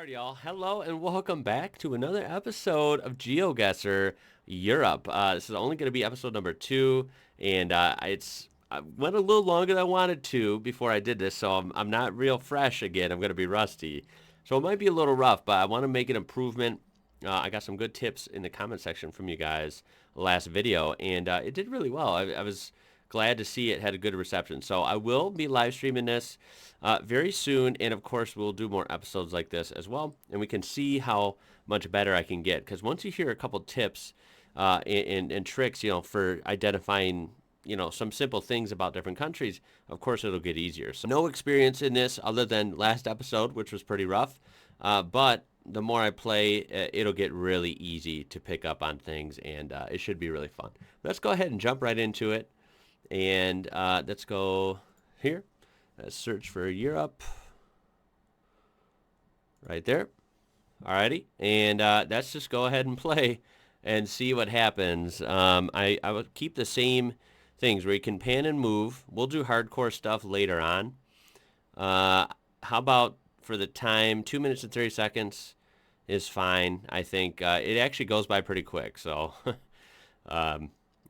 Alright, y'all. Hello and welcome back to another episode of Geoguessr Europe. This is only going to be episode number 2, and I went a little longer than I wanted to before I did this, so I'm not real fresh again. I'm going to be rusty. So it might be a little rough, but I want to make an improvement. I got some good tips in the comment section from you guys last video, and it did really well. I was glad to see it had a good reception. So I will be live streaming this very soon, and of course we'll do more episodes like this as well, and we can see how much better I can get. Because once you hear a couple tips and tricks, for identifying, some simple things about different countries, of course it'll get easier. So no experience in this other than last episode, which was pretty rough, but the more I play, it'll get really easy to pick up on things, and it should be really fun. Let's go ahead and jump right into it, and let's go here. Search for Europe. Right there. Alrighty, and let's just go ahead and play and see what happens. I will keep the same things where you can pan and move. We'll do hardcore stuff later on. How about for the time, 2 minutes and 30 seconds is fine. I think it actually goes by pretty quick, so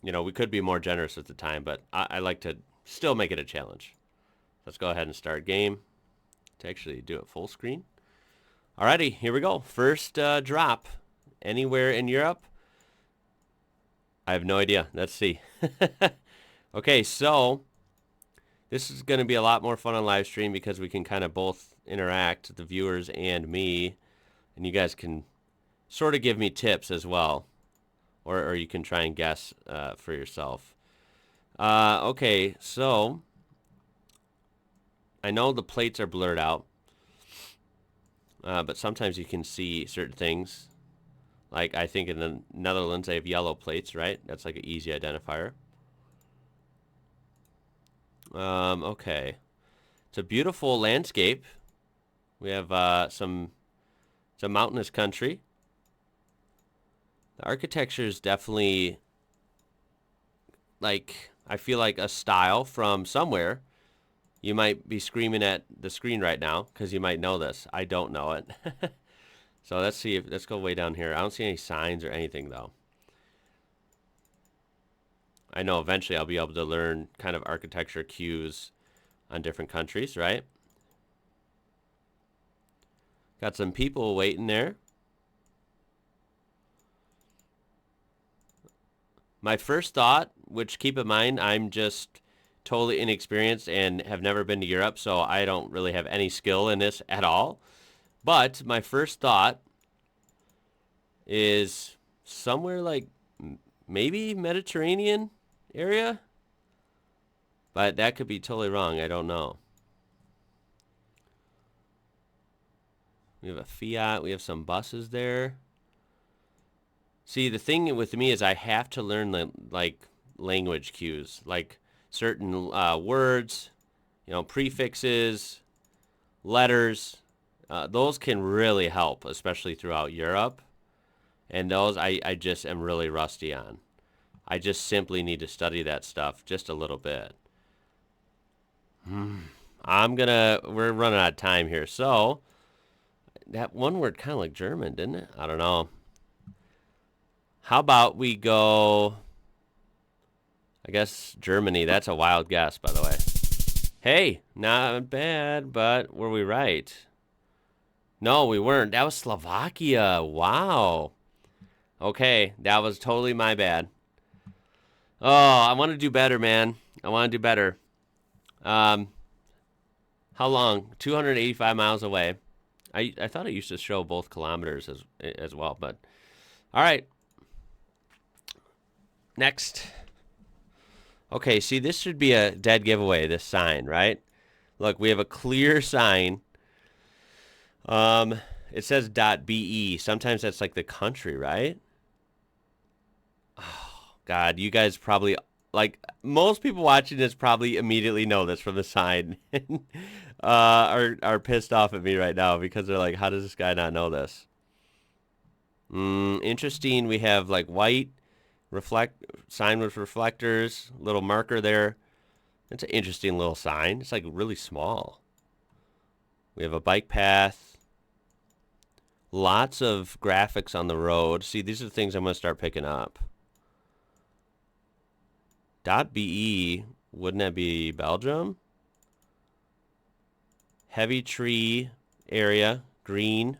we could be more generous with the time, but I like to still make it a challenge. Let's go ahead and start game to actually do it full screen. Alrighty, here we go. First drop. Anywhere in Europe? I have no idea. Let's see. Okay, so this is going to be a lot more fun on live stream because we can kind of both interact, the viewers and me, and you guys can sort of give me tips as well, or you can try and guess for yourself. Okay, so I know the plates are blurred out, but sometimes you can see certain things. Like I think in the Netherlands they have yellow plates, right? That's like an easy identifier. Okay. It's a beautiful landscape. We have it's a mountainous country. The architecture is definitely, I feel like a style from somewhere. You might be screaming at the screen right now because you might know this. I don't know it. So let's go way down here. I don't see any signs or anything though. I know eventually I'll be able to learn kind of architecture cues on different countries, right? Got some people waiting there. My first thought, which keep in mind, I'm just totally inexperienced and have never been to Europe, so I don't really have any skill in this at all. But my first thought is somewhere like maybe Mediterranean area, but that could be totally wrong. I don't know. We have a Fiat. We have some buses there. See, the thing with me is I have to learn language cues, like certain words, prefixes, letters. Those can really help, especially throughout Europe. And those I just am really rusty on. I just simply need to study that stuff just a little bit. We're running out of time here. So, that one word kind of like German, didn't it? I don't know. How about we go, I guess, Germany. That's a wild guess, by the way. Hey, not bad, but were we right? No, we weren't. That was Slovakia. Wow. Okay, that was totally my bad. Oh, I want to do better, man. I want to do better. How long? 285 miles away. I thought it used to show both kilometers as well, but all right. Next. Okay, see, this should be a dead giveaway, this sign, right? Look, we have a clear sign. It says .be. Sometimes that's like the country, right? Oh, God, you guys probably, most people watching this probably immediately know this from the sign. Are pissed off at me right now because they're like, how does this guy not know this? Interesting. We have like white sign with reflectors, little marker there. It's an interesting little sign. It's like really small. We have a bike path. lots of graphics on the road. See, these are the things I'm going to start picking up. .be, wouldn't that be Belgium? Heavy tree area, green.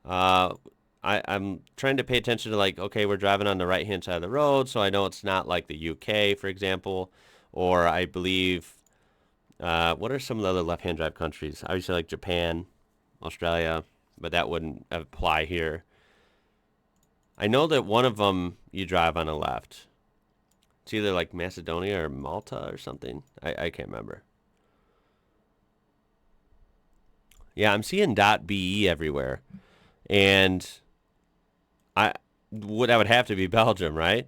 I'm trying to pay attention to, like, okay, we're driving on the right-hand side of the road, so I know it's not like the UK, for example, or I believe, what are some of the other left-hand drive countries? Obviously, like Japan, Australia, but that wouldn't apply here. I know that one of them you drive on the left. It's either like Macedonia or Malta or something. I can't remember. Yeah, I'm seeing .be everywhere. And that would have to be Belgium, right?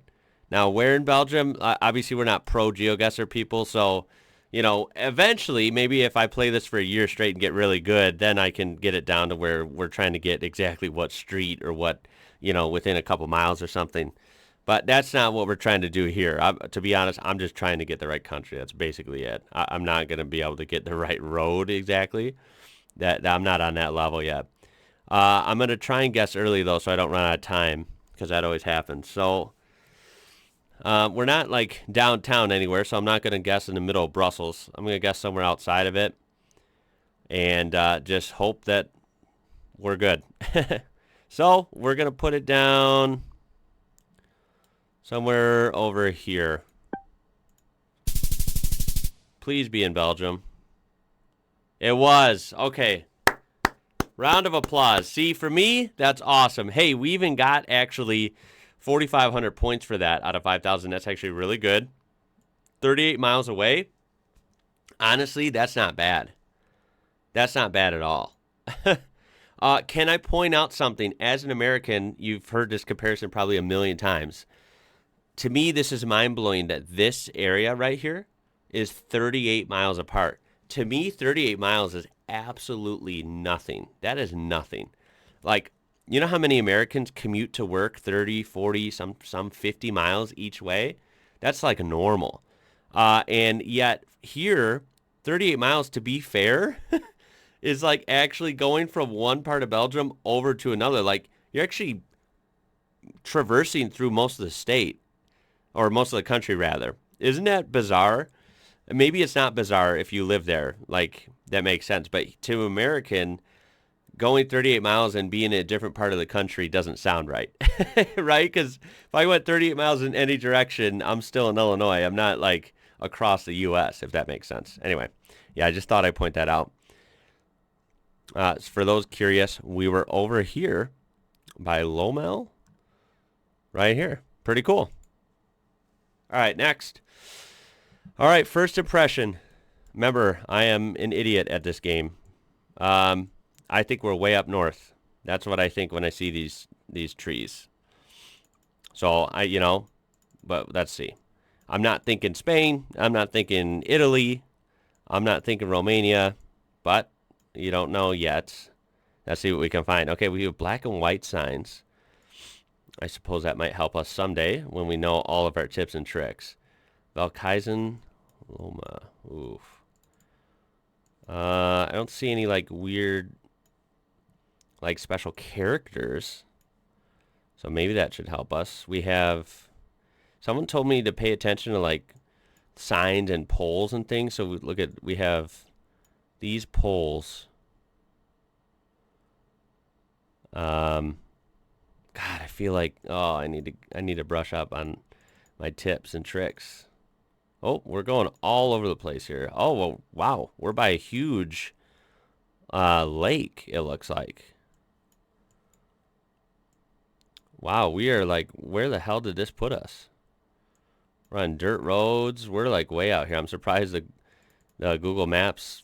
Now, where in Belgium? Obviously, we're not pro Geoguessr people, so, you know, eventually, maybe if I play this for a year straight and get really good, then I can get it down to where we're trying to get exactly what street or what, you know, within a couple miles or something. But that's not what we're trying to do here. To be honest, I'm just trying to get the right country. That's basically it. I'm not going to be able to get the right road exactly. I'm not on that level yet. I'm going to try and guess early, though, so I don't run out of time, because that always happens. So we're not, like, downtown anywhere, so I'm not going to guess in the middle of Brussels. I'm going to guess somewhere outside of it and just hope that we're good. So we're going to put it down somewhere over here. Please be in Belgium. It was. Okay. Round of applause. See, for me, that's awesome. Hey, we even got actually 4,500 points for that out of 5,000. That's actually really good. 38 miles away. Honestly, that's not bad. That's not bad at all. Can I point out something? As an American, you've heard this comparison probably a million times. To me, this is mind-blowing that this area right here is 38 miles apart. To me, 38 miles is absolutely nothing. That is nothing. Like, you know how many Americans commute to work 30, 40, some 50 miles each way? That's like normal. And yet here, 38 miles, to be fair, is like actually going from one part of Belgium over to another. Like, you're actually traversing through most of the state, or most of the country, rather. Isn't that bizarre? Maybe it's not bizarre if you live there. Like, that makes sense. But to American, going 38 miles and being in a different part of the country doesn't sound right. Right? Because if I went 38 miles in any direction, I'm still in Illinois. I'm not, like, across the U.S., if that makes sense. Anyway, yeah, I just thought I'd point that out. For those curious, we were over here by Lomel. Right here. Pretty cool. All right, next. All right, first impression. Remember, I am an idiot at this game. I think we're way up north. That's what I think when I see these trees. So, but let's see. I'm not thinking Spain. I'm not thinking Italy. I'm not thinking Romania. But you don't know yet. Let's see what we can find. Okay, we have black and white signs. I suppose that might help us someday when we know all of our tips and tricks. Valkeisen, Loma. Oof. I don't see any, like, weird, like, special characters. So maybe that should help us. We have... Someone told me to pay attention to, like, signs and poles and things. So we have these poles. God, I feel like, I need to brush up on my tips and tricks. Oh, we're going all over the place here. Oh, well, wow. We're by a huge lake, it looks like. Wow, we are like, where the hell did this put us? We're on dirt roads. We're like way out here. I'm surprised the Google Maps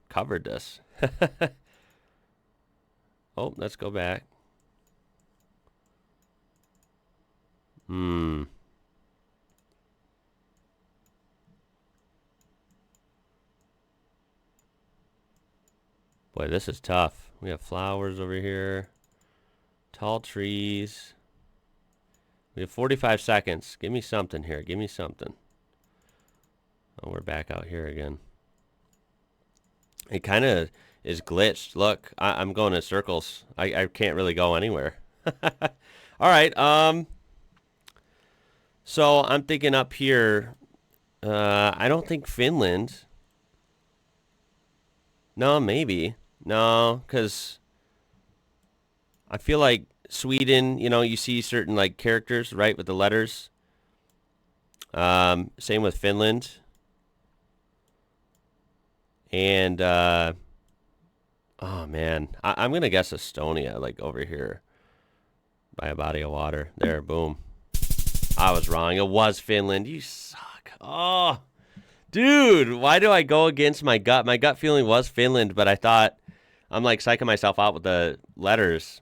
covered this. Oh, let's go back. Boy, this is tough. We have flowers over here. Tall trees. We have 45 seconds. Give me something here. Give me something. Oh, we're back out here again. It kind of is glitched. Look, I'm going in circles. I can't really go anywhere. All right. So I'm thinking up here. I don't think Finland. No, maybe. No, because I feel like Sweden, you see certain like characters, right, with the letters. Same with Finland. And, oh man, I'm going to guess Estonia, like over here by a body of water. There, boom. I was wrong. It was Finland. You suck. Oh, dude, why do I go against my gut? My gut feeling was Finland, but I thought I'm like psyching myself out with the letters.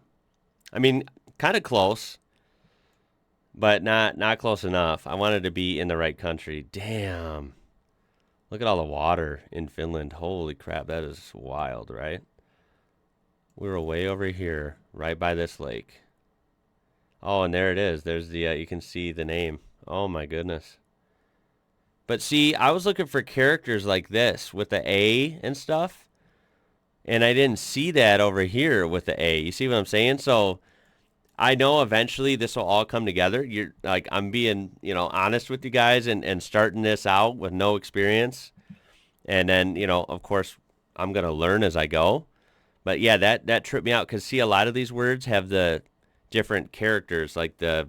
I mean, kind of close, but not close enough. I wanted to be in the right country. Damn. Look at all the water in Finland. Holy crap, that is wild, right? We were way over here, right by this lake. Oh, and there it is. There's the, you can see the name. Oh my goodness. But see, I was looking for characters like this with the A and stuff, and I didn't see that over here with the A. You see what I'm saying? So I know eventually this will all come together. You're like, I'm being, honest with you guys and starting this out with no experience. And then, of course, I'm going to learn as I go. But yeah, that tripped me out because see, a lot of these words have the different characters, like the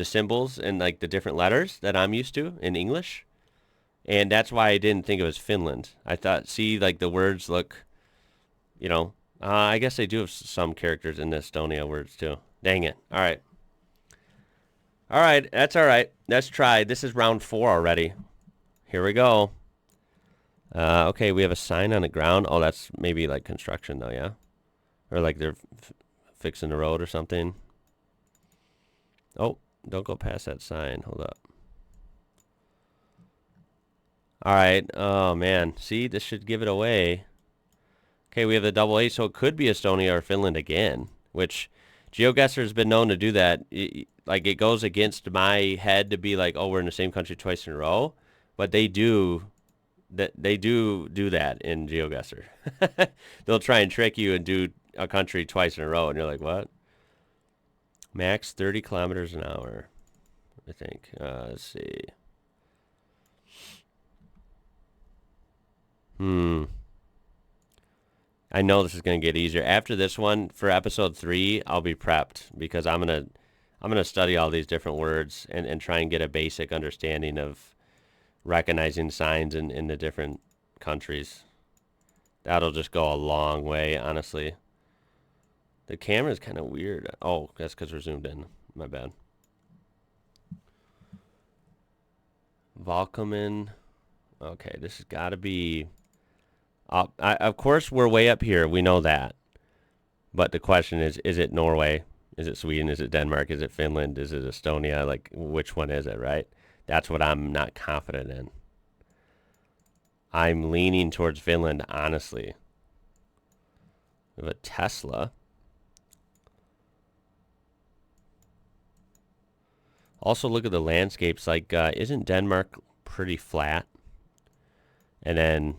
symbols and like the different letters that I'm used to in English. And that's why I didn't think it was Finland. I thought, see, like the words look, I guess they do have some characters in the Estonia words too. Dang it. All right. All right. That's all right. Let's try. This is round 4 already. Here we go. Okay, we have a sign on the ground. Oh, that's maybe like construction though, yeah? Or like they're fixing the road or something. Oh, don't go past that sign. Hold up. All right. Oh, man. See, this should give it away. Okay, we have the double A, so it could be Estonia or Finland again, which Geoguessr has been known to do that. Like, it goes against my head to be like, oh, we're in the same country twice in a row. But they do that in Geoguessr. They'll try and trick you and do a country twice in a row, and you're like, what? Max 30 kilometers an hour, I think. Let's see. I know this is going to get easier. After this one, for episode 3, I'll be prepped because I'm gonna study all these different words and try and get a basic understanding of recognizing signs in the different countries. That'll just go a long way, honestly. The camera's kind of weird. Oh, that's because we're zoomed in. My bad. Volkamen. Okay, this has got to be... of course, we're way up here. We know that. But the question is it Norway? Is it Sweden? Is it Denmark? Is it Finland? Is it Estonia? Like, which one is it, right? That's what I'm not confident in. I'm leaning towards Finland, honestly. We have a Tesla. Also, look at the landscapes. Like, isn't Denmark pretty flat? And then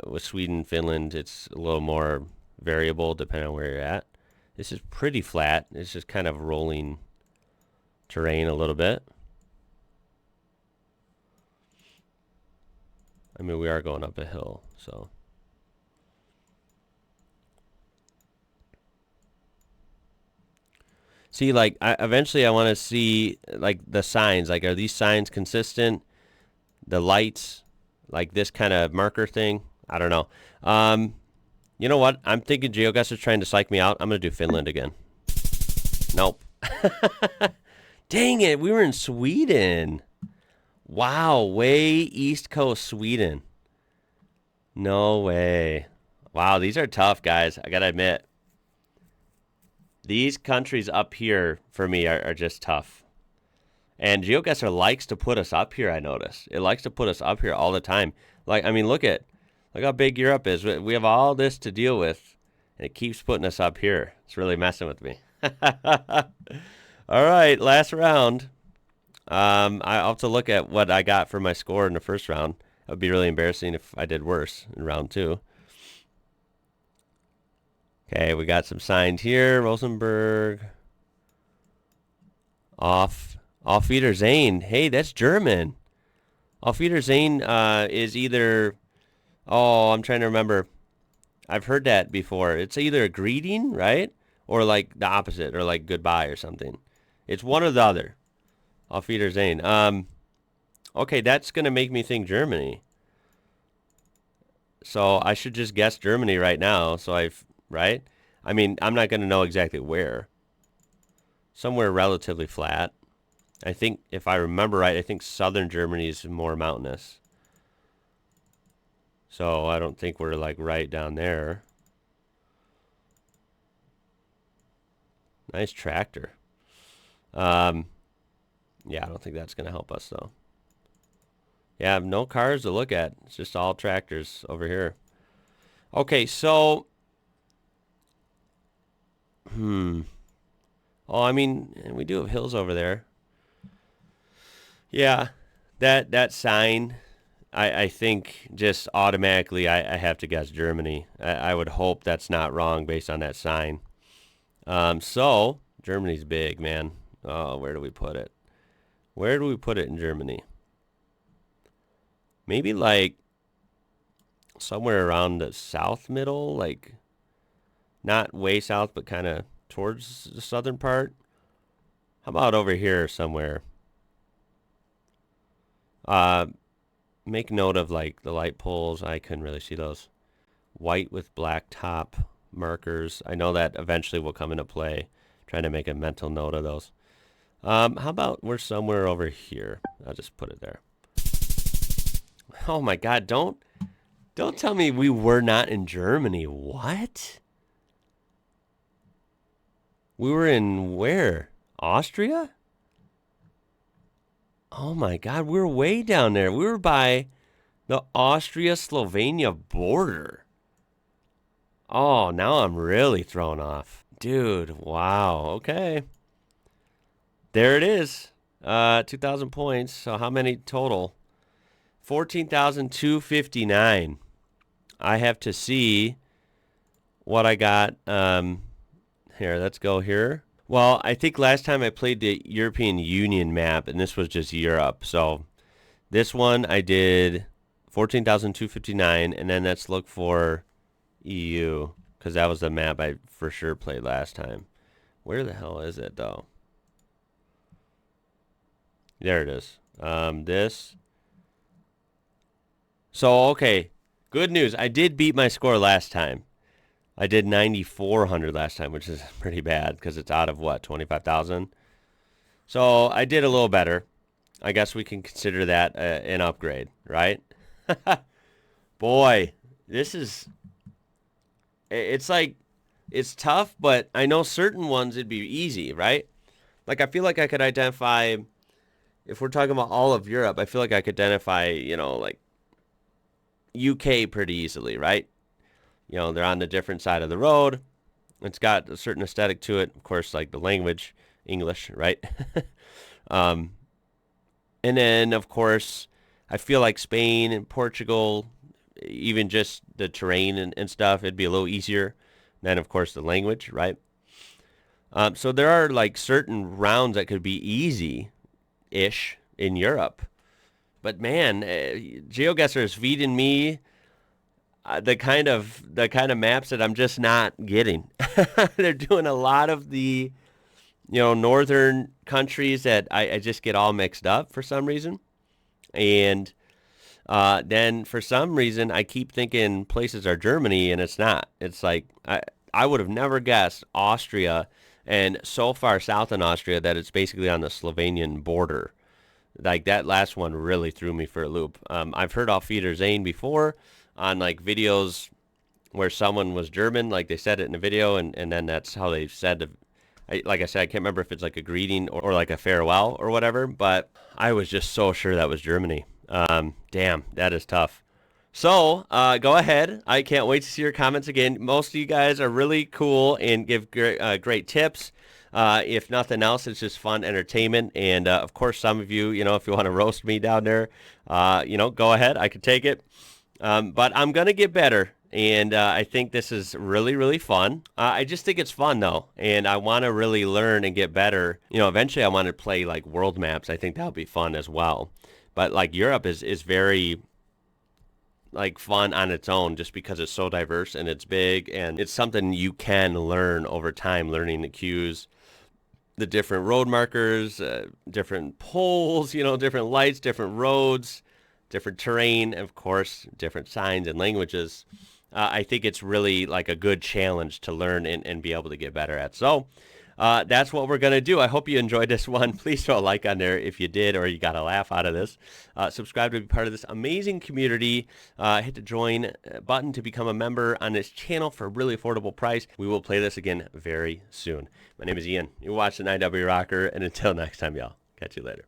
with Sweden, Finland, it's a little more variable depending on where you're at. This is pretty flat. It's just kind of rolling terrain a little bit. I mean, we are going up a hill, so. See, like, eventually I want to see, like, the signs. Like, are these signs consistent? The lights, like this kind of marker thing? I don't know. You know what? I'm thinking Geoguessr is trying to psych me out. I'm going to do Finland again. Nope. Dang it. We were in Sweden. Wow. Way East Coast Sweden. No way. Wow. These are tough, guys. I got to admit. These countries up here, for me, are just tough. And Geoguessr likes to put us up here, I notice. It likes to put us up here all the time. Like, I mean, look how big Europe is. We have all this to deal with, and it keeps putting us up here. It's really messing with me. All right, last round. I'll have to look at what I got for my score in the first round. It would be really embarrassing if I did worse in round 2. Okay, we got some signs here. Rosenberg. Auf Wiedersehen. Hey, that's German. Auf Wiedersehen is either... Oh, I'm trying to remember. I've heard that before. It's either a greeting, right? Or like the opposite, or like goodbye or something. It's one or the other. Auf Wiedersehen. Okay, that's going to make me think Germany. So I should just guess Germany right now. Right? I mean, I'm not going to know exactly where. Somewhere relatively flat. I think, if I remember right, I think southern Germany is more mountainous. So I don't think we're like right down there. Nice tractor. Yeah, I don't think that's going to help us though. Yeah, no cars to look at. It's just all tractors over here. Okay, so... Oh, I mean, we do have hills over there. Yeah, that sign, I think just automatically I have to guess Germany. I would hope that's not wrong based on that sign. So, Germany's big, man. Oh, where do we put it? Where do we put it in Germany? Maybe like somewhere around the south middle, like not way south, but kind of towards the southern part. How about over here somewhere? Make note of like the light poles. I couldn't really see those. White with black top markers. I know that eventually will come into play. Trying to make a mental note of those. How about we're somewhere over here? I'll just put it there. Oh my God! Don't tell me we were not in Germany. What? We were in where? Austria? Oh my God, we were way down there. We were by the Austria-Slovenia border. Oh, now I'm really thrown off. Dude, wow. Okay. There it is. 2,000 points. So how many total? 14,259. I have to see what I got. Here, let's go here. Well, I think last time I played the European Union map, and this was just Europe. So this one I did 14,259, and then let's look for EU, because that was the map I for sure played last time. Where the hell is it, though? There it is. This. So, okay. Good news. I did beat my score last time. I did 9,400 last time, which is pretty bad because it's out of, what, 25,000? So I did a little better. I guess we can consider that an upgrade, right? Boy, this is... It's like... It's tough, but I know certain ones it'd be easy, right? Like, I feel like I could identify... If we're talking about all of Europe, I feel like I could identify, you know, like... UK pretty easily, right? You know, they're on the different side of the road. It's got a certain aesthetic to it. Of course, like the language, English, right? And then, of course, I feel like Spain and Portugal, even just the terrain and stuff, it'd be a little easier. Then, of course, the language, right? So there are like certain rounds that could be easy-ish in Europe. But man, Geoguessr is feeding me the kind of maps that I'm just not getting. They're doing a lot of the, you know, northern countries that I just get all mixed up for some reason. And then for some reason I keep thinking places are Germany, and it's not. It's like I would have never guessed Austria, and so far south in Austria that it's basically on the Slovenian border. Like that last one really threw me for a loop. I've heard Auf Wiedersehen before on like videos where someone was German, like they said it in a video, and then that's how they said, like I said, I can't remember if it's like a greeting or like a farewell or whatever, but I was just so sure that was Germany. Damn, that is tough. So, go ahead. I can't wait to see your comments again. Most of you guys are really cool and give great tips. If nothing else, it's just fun entertainment. And, of course, some of you, you know, if you want to roast me down there, you know, go ahead. I could take it. But I'm going to get better. and I think this is really, really fun. I just think it's fun, though, and I want to really learn and get better. Eventually I want to play, like, world maps. I think that would be fun as well. But, like, Europe is very, like, fun on its own just because it's so diverse and it's big, and it's something you can learn over time, learning the cues, the different road markers, different poles, different lights, different roads, different terrain, of course, different signs and languages. I think it's really like a good challenge to learn and be able to get better at. So that's what we're going to do. I hope you enjoyed this one. Please throw a like on there if you did or you got a laugh out of this. Subscribe to be part of this amazing community. Hit the join button to become a member on this channel for a really affordable price. We will play this again very soon. My name is Ian. You're watching IWrocker, and until next time, y'all. Catch you later.